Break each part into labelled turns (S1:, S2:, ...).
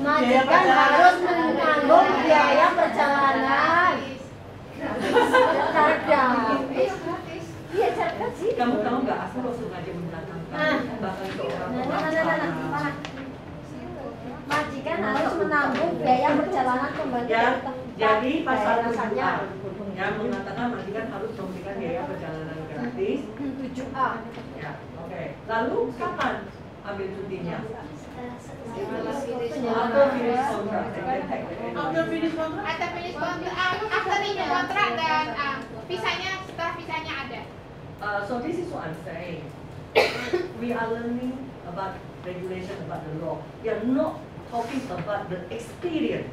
S1: Majikan harus menanggung biaya perjalanan. Cerdas. Iya cerdas sih.
S2: Kamu tahu nggak? Aku lo sengaja mendatangkan bahkan seorang pengacara.
S1: Majikan harus menanggung biaya perjalanan kembali ke tempat.
S2: Jadi pasal 7A
S1: daerah
S2: yang mengatakan majikan harus memberikan biaya perjalanan gratis.
S1: 7A.
S2: Ya, oke. Lalu kapan ambil cutinya? After finish contract.
S3: After finish contract.
S4: After finish contract, after finish contract dan visanya setelah visanya ada.
S2: So this is what I'm saying. We are learning about regulation, about the law. We are not talking about the experience.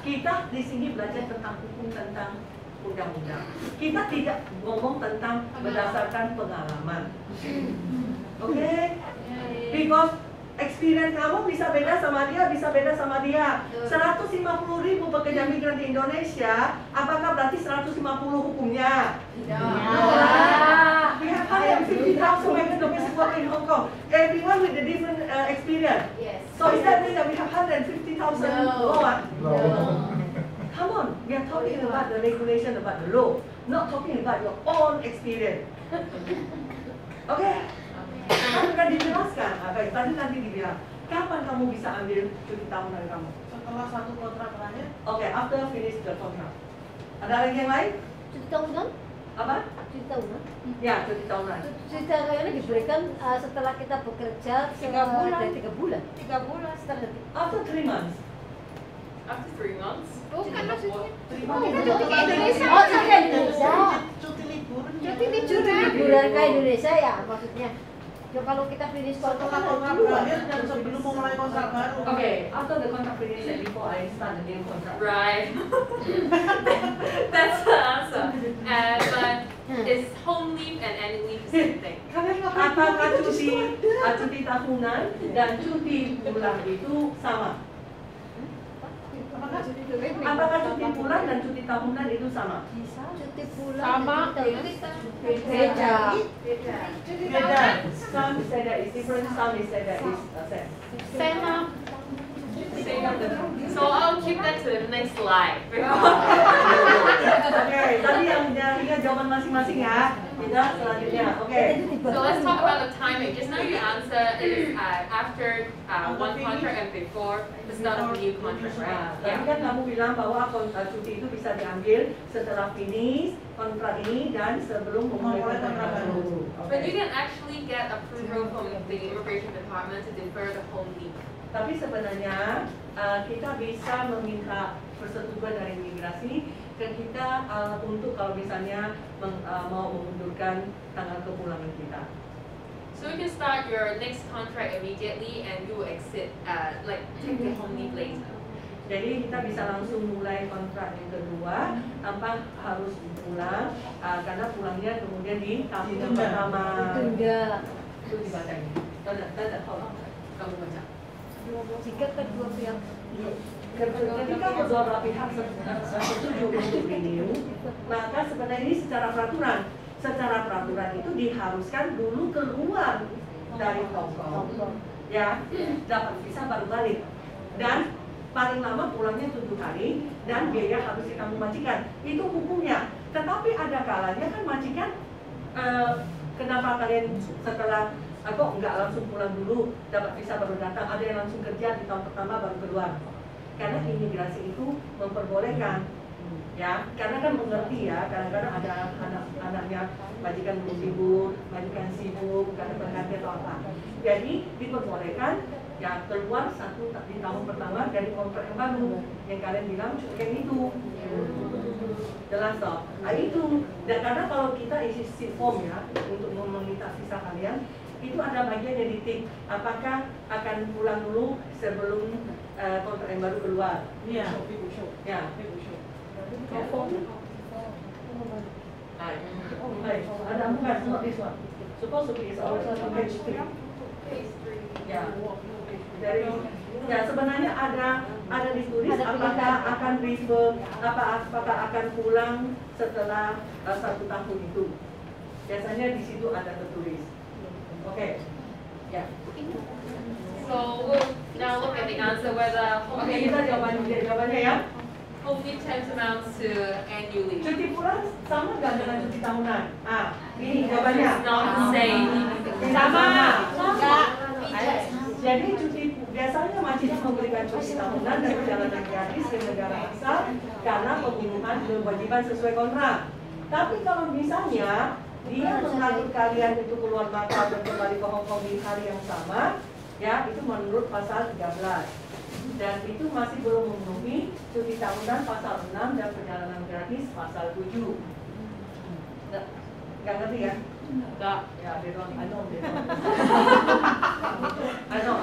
S2: Kita di sini belajar tentang hukum, tentang undang-undang. Kita tidak ngomong tentang berdasarkan pengalaman. Oke? Because experience kamu bisa beda sama dia, bisa beda sama dia. 150.000 pekerja migran di Indonesia, apakah berarti 150 hukumnya? We have 150,000 migrant domestic workers in Hong Kong. Everyone with a different experience.
S4: Yes.
S2: So is that mean that we have 150,000 law?
S5: No.
S2: Come on, we are talking about the regulation, about the law, not talking about your own experience. Okay? Kan sudah dijelaskan, baik, tadi nanti dibilang, kapan kamu bisa ambil cuti tahunan kamu?
S3: Setelah satu kontrak terakhir.
S2: Okay, after finish the contract. Ada lagi yang lain?
S1: Cuti tahunan?
S2: Apa?
S1: Cuti tahunan?
S2: Ya, cuti tahunan.
S1: Cuti tahunan diberikan setelah kita bekerja
S4: 3 bulan.
S1: dari 3 bulan.
S4: 3 bulan.
S1: Setelah
S2: After 3 months.
S6: After 3 months?
S4: Bukan maksudnya.
S3: Terima
S4: Kita
S3: kasih.
S4: cuti ke Indonesia.
S1: Oh, cuti ke Indonesia.
S3: Cuti liburan.
S4: Cuti
S1: Cuti
S4: liburan.
S1: liburan ke Indonesia ya maksudnya. Ya kalau kita finish kontrak
S3: Setelah kontrak berakhir dan sebelum memulai kontrak baru.
S2: Okay, after the contract finish and before I start the new contract.
S6: Right. That's the answer. But is home leave and annual leave the same thing?
S2: Apakah cuti tahunan dan cuti bulan itu sama? Apakah cuti bulan dan cuti tahunan itu sama?
S1: cuti bulan
S4: Sama.
S1: cuti tahunan.
S4: Beda.
S3: Beda.
S2: Some say that is different, some say that is same.
S4: Sama.
S6: So I'll keep that to the next slide.
S2: Oke, tadi yang ingat jawaban masing-masing ya. Kita selanjutnya. Oke.
S6: So let's talk about the timing. Just now your answer is after one contract and before the start of a new contract,
S2: Nah,
S6: right?
S2: tadi
S6: Yeah.
S2: kan kamu bilang bahwa cuti itu bisa diambil setelah finish kontrak ini dan sebelum memulai kontrak baru.
S6: But you can actually get approval from the immigration department to defer the home leave.
S2: Tapi sebenarnya kita bisa meminta persetujuan dari imigrasi dan kita untuk kalau misalnya mau memundurkan tanggal kepulangan kita.
S6: So you can start your next contract immediately and you will exit, like take the home leave later.
S2: Jadi kita bisa langsung mulai kontrak yang kedua tanpa harus pulang karena pulangnya kemudian di tahun yang pertama.
S1: Tunda.
S2: Itu dibaca ini. Tanda kamu baca.
S1: Jika kedua pihak
S2: Ketika kedua pihak setuju untuk renew, maka sebenarnya ini secara peraturan. Secara peraturan itu diharuskan dulu keluar dari Hong Kong, ya, dapat visa baru balik. Dan paling lama pulangnya 7 hari dan biaya harus kamu majikan. Itu hukumnya. Tetapi ada kalanya kan majikan, kenapa kalian setelah kok nggak langsung pulang dulu, dapat visa baru datang, ada yang langsung kerja di tahun pertama baru keluar. Karena imigrasi itu memperbolehkan, ya, karena kan mengerti ya, kadang-kadang ada anak-anaknya majikan belum libur, majikan sibuk, karena berganti atau apa. Jadi diperbolehkan ya keluar di tahun pertama dari kontrak yang baru, yang kalian bilang yang itu. Jelas toh? Nah itu, dan karena kalau kita isi form ya untuk meminta visa kalian, itu ada bagian yang ditik, apakah akan pulang dulu sebelum kontrak yang baru keluar.
S3: Iya.
S2: Ya. Baik, ada bukan not this one. Supposed to be is also on page 3. Ya. Dari ya sebenarnya ada ditulis apakah akan refer, apakah akan pulang setelah 1 tahun itu. Biasanya di situ ada tertulis. Oke. Ya.
S6: So we'll now look at the answer whether home
S2: Oke,
S6: leave,
S2: kita jawabannya ya.
S6: home leave tantamounts to annual leave.
S2: Cuti pulang sama nggak dengan cuti tahunan? Ah, ini jawabannya.
S6: It's not the same.
S2: Sama. Jadi cuti biasanya majikan memberikan cuti tahunan dan perjalanan gratis ke negara asal karena pemenuhan kewajiban sesuai kontrak. Tapi kalau misalnya dia mengatur kalian itu keluar Makau dan kembali ke Hong Kong di hari yang sama, ya itu menurut pasal 13. Dan itu masih belum memenuhi cuti tahunan pasal 6 dan perjalanan gratis pasal 7. Nggak ngerti ya?
S6: Enggak.
S2: Ya, they don't, I know they don't. I know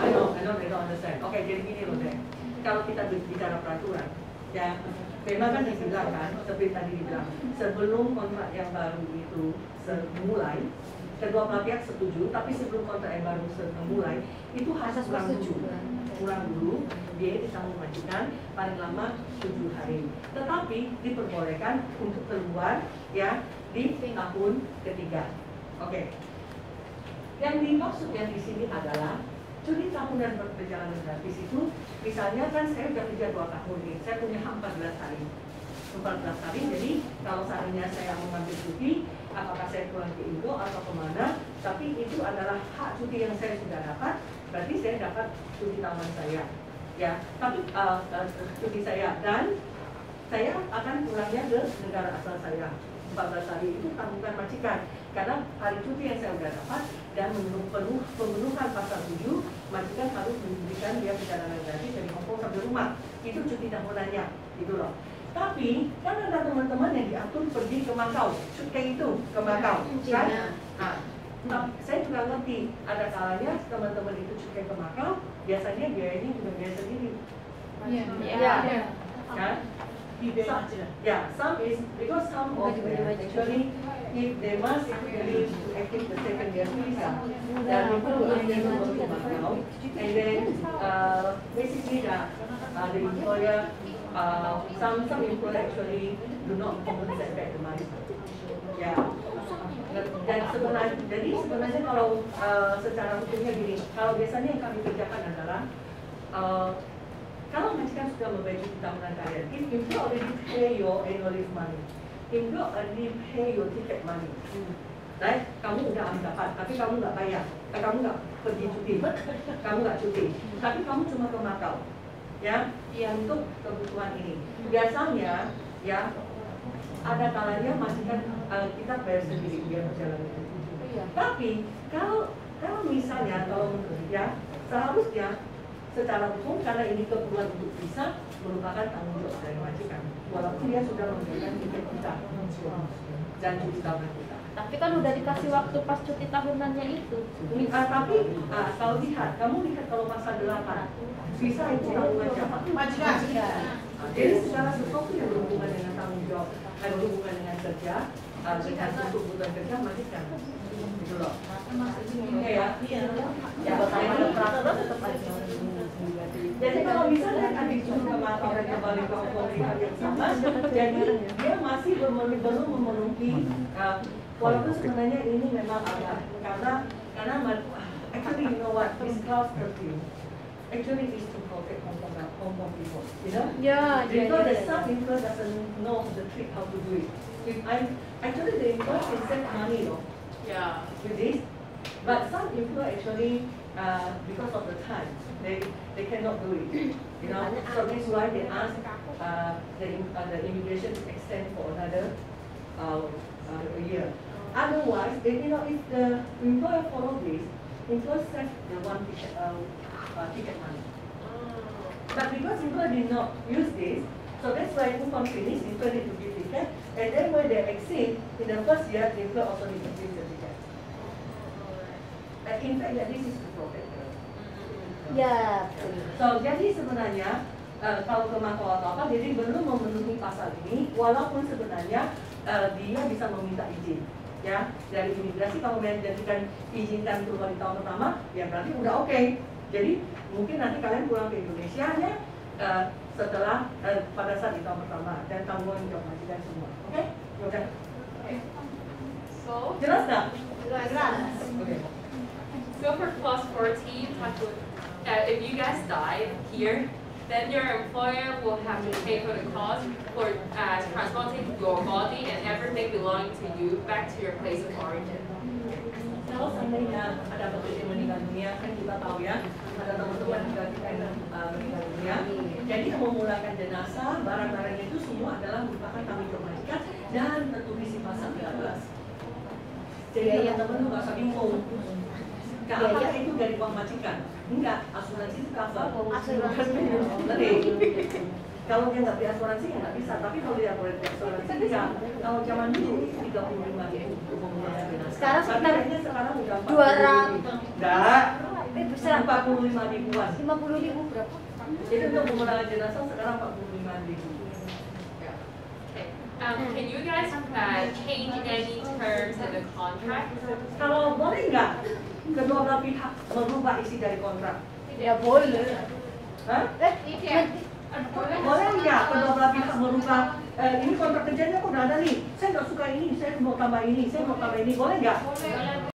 S2: they don't understand. Oke, jadi gini loh deh. Kalau kita bicara peraturan, ya, memang kan dibilang kan, seperti tadi dibilang, sebelum kontrak yang baru itu mulai, kedua belah pihak setuju, tapi sebelum kontrak yang baru mulai, itu harus pulang dulu, dia ditanggung majikan paling lama 7 hari. Tetapi diperbolehkan untuk keluar ya di tahun ketiga. Oke. Yang dimaksud yang di sini adalah cuti tahunan perjalanan gratis itu, misalnya kan saya sudah kerja 2 tahun nih, saya punya hak 14 hari. 14 hari, jadi kalau seandainya saya mengambil cuti, apakah saya pulang ke Indo atau kemana, tapi itu adalah hak cuti yang saya sudah dapat, berarti saya dapat cuti tahunan saya. Ya, tapi cuti saya dan saya akan pulangnya ke negara asal saya. 14 hari itu tanggungan majikan karena hari cuti yang saya sudah dapat dan menurut pemenuhan pasal 7 majikan harus memberikan dia perjalanan gratis dari Hong Kong sampai rumah. Itu cuti tahunannya, gitu loh. Tapi kan ada teman-teman yang diatur pergi ke Makau, kayak itu ke Makau, kan? Nah, saya juga ngerti ada kalanya teman-teman itu cukai ke Makau, biasanya biayanya juga biaya sendiri. Kan? Some is because some of them actually if they must really active the second year visa, dan itu akhirnya work in Macau, and then basically the employer some employer actually do not compensate back the money. Ya. Dan sebenarnya kalau secara hukumnya gini, kalau biasanya yang kami kerjakan adalah kalau majikan sudah membayar cuti tahunan kalian, if you already pay your annual leave money, if you already pay your ticket money, right? Kamu udah dapat, tapi kamu nggak bayar, kamu nggak pergi cuti, kamu nggak cuti, tapi kamu cuma ke Makau, ya, untuk kebutuhan ini. Biasanya, ya, ada kalanya majikan kita bayar sendiri biar berjalan itu. Tapi kalau misalnya kalau menurut ya seharusnya secara hukum karena ini keperluan untuk visa merupakan tanggung jawab dari majikan walaupun dia sudah memberikan tiket kita dan cuti tahunan kita.
S1: Tapi kan udah dikasih waktu pas cuti tahunannya itu.
S2: Tapi kalau kamu lihat kalau pasal 8 visa itu tanggungan siapa?
S3: Majikan.
S2: Jadi secara sesuatu yang berhubungan dengan tanggung jawab, berhubungan dengan kerja, dengan untuk kebutuhan kerja majikan. Gitu loh. Ya. Jadi kalau misalnya kan disuruh ke Makau dan kembali ke Hong Kong yang sama, jadi dia masih belum memenuhi, walaupun sebenarnya ini memang agak karena actually you know what, this clause curfew actually is to protect Hong Kong people, you know? Because the sub-employer doesn't know the trick how to do it. Actually the employer can save money, with this, but some employer actually because of the time they cannot do it, you know. So this is why they ask the immigration to extend for another a year. Otherwise, if the employer follow this, employer save the one ticket money. But because employer did not use this, so that's why coupon finish, employer need to give ticket, and then when they exceed in the first year, the employer also need to give the ticket. In fact, this is to protect them.
S1: Ya.
S2: So jadi sebenarnya kalau ke Makau atau apa, jadi belum memenuhi pasal ini, walaupun sebenarnya dia bisa meminta izin, ya dari imigrasi. Kalau menjadikan izinkan keluar di tahun pertama, ya berarti udah oke. Jadi mungkin nanti kalian pulang ke Indonesia ya setelah pada saat di tahun pertama dan tanggungan jawab majikan semua, oke? Udah.
S6: So
S2: Jelas nggak?
S1: Jelas.
S2: Oke.
S6: So for clause 14, if you guys die here, then your employer will have to pay for the cost for transporting your body and everything belonging to you back to your place of origin.
S2: Kalau seandainya ada pekerja meninggal dunia, kan kita tahu ya, ada teman-teman juga kita yang meninggal dunia. Jadi yang memulangkan jenazah, barang-barangnya itu semua adalah merupakan tanggung jawab majikan dan tertulis di pasal 13. Jadi teman-teman tuh nggak usah bingung. Apakah itu dari uang majikan? Enggak, asuransi itu cover. Asuransi. Kalau dia nggak beli asuransi ya nggak bisa. Tapi kalau dia boleh beli asuransi bisa. Kalau zaman dulu 35.000 untuk memulangkan jenazah.
S1: Sekarang sekitar
S2: sekarang udah
S1: 200.
S2: Enggak.
S1: Besar
S2: 45 ribuan.
S1: 50.000 berapa?
S2: Jadi untuk memulangkan jenazah sekarang 45.000.
S6: Can you guys change any terms in the contract?
S2: Kalau boleh nggak kedua belah pihak merubah isi dari kontrak?
S1: Ya boleh.
S2: Hah? Boleh nggak kedua belah pihak merubah? Ini kontrak kerjanya kok udah ada nih. Saya nggak suka ini, saya mau tambah ini, saya mau tambah ini. Boleh nggak?